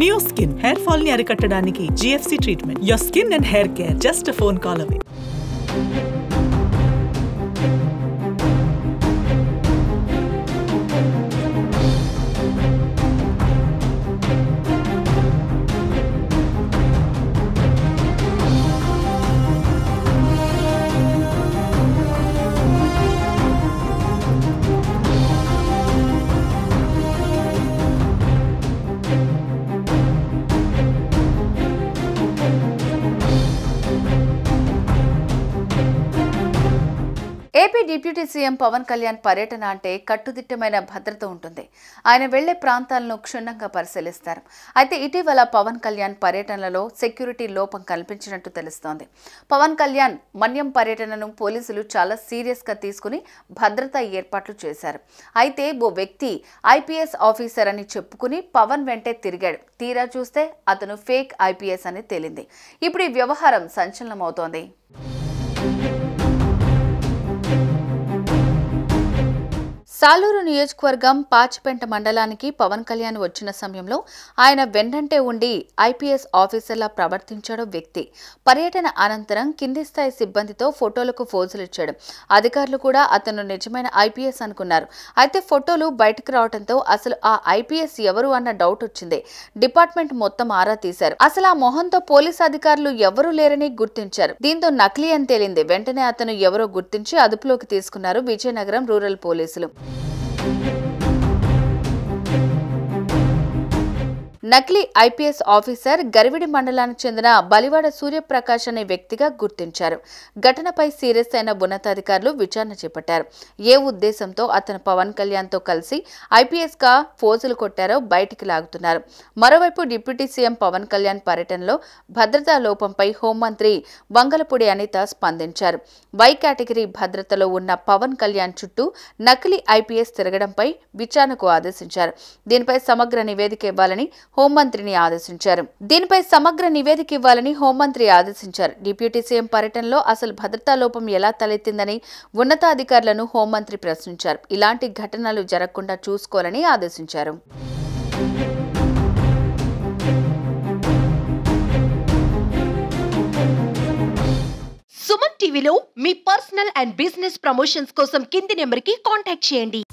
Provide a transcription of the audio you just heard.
Neo Skin hair fall ni arikattadaaniki GFC treatment. Your skin and hair care just a phone call away. AP deputy CM Pawan Kalyan పర్యటన అంటే కట్టుదిట్టమైన భద్రత ఉంటుంది. ఆయన వెళ్లే ప్రాంతాలను క్షుణ్ణంగా పరిశీలిస్తారు. అయితే ఇటీవల పవన్ కళ్యాణ్ పర్యటనలో సెక్యూరిటీ లోపం కల్పించినట్టు తెలుస్తోంది. పవన్ కళ్యాణ్ మన్యం పర్యటనను పోలీసులు చాలా సీరియస్ గా తీసుకుని భద్రతా ఏర్పాట్లు చేశారు. అయితే ఓ వ్యక్తి ఐపీఎస్ ఆఫీసర్ అని చెప్పుకుని పవన్ వెంటే తిరిగాడు. తీరా చూస్తే అతను ఫేక్ ఐపీఎస్ అని తేలింది. ఇప్పుడు ఈ వ్యవహారం సంచలనమవుతోంది. సాలూరు నియోజకవర్గం పాచిపెంట మండలానికి పవన్ కళ్యాణ్ వచ్చిన సమయంలో ఆయన వెన్నంటే ఉండి ఐపీఎస్ ఆఫీసర్లా ప్రవర్తించాడు వ్యక్తి. పర్యటన అనంతరం కింది స్థాయి సిబ్బందితో ఫోటోలకు ఫోజులు ఇచ్చాడు. అధికారులు కూడా అతను నిజమైన ఐపీఎస్ అనుకున్నారు. అయితే ఫోటోలు బయటకు రావడంతో అసలు ఆ ఐపీఎస్ ఎవరు అన్న డౌట్ వచ్చింది. డిపార్ట్మెంట్ మొత్తం ఆరా తీశారు. అసలు ఆ మొహంతో పోలీసు అధికారులు ఎవరూ లేరని గుర్తించారు. దీంతో నకిలీ అని తేలింది. వెంటనే అతను ఎవరో గుర్తించి అదుపులోకి తీసుకున్నారు విజయనగరం రూరల్ పోలీసులు. నకిలీ ఐపీఎస్ ఆఫీసర్ గరివిడి మండలానికి చెందిన బలివాడ సూర్యప్రకాష్ అనే వ్యక్తిగా గుర్తించారు. ఘటనపై సీరియస్ అయిన ఉన్నతాధికారులు విచారణ చేపట్టారు. ఏ ఉద్దేశంతో అతను పవన్ కళ్యాణ్తో కలిసి ఐపీఎస్ గా ఫోజులు కొట్టారో బయటికి లాగుతున్నారు. మరోవైపు డిప్యూటీ సీఎం పవన్ కళ్యాణ్ పర్యటనలో భద్రతా లోపంపై హోంమంత్రి వంగలపూడి అనిత స్పందించారు. వై కేటగిరీ భద్రతలో ఉన్న పవన్ కళ్యాణ్ చుట్టూ నకిలీ ఐపీఎస్ తిరగడంపై విచారణకు ఆదేశించారు. దీనిపై సమగ్ర నివేదిక ఇవ్వాలని హోంమంత్రి ఆదేశించారు. డిప్యూటీ సీఎం పర్యటనలో అసలు భద్రతా లోపం ఎలా తలెత్తిందని ఉన్నతాధికారులను హోంమంత్రి ప్రశ్నించారు. ఇలాంటి ఘటనలు జరగకుండా చూసుకోవాలని ఆదేశించారు. సుమన్ టీవీలో మీ పర్సనల్ అండ్ బిజినెస్ ప్రమోషన్స్ కోసం కింది నెంబర్కి కాంటాక్ట్ చేయండి.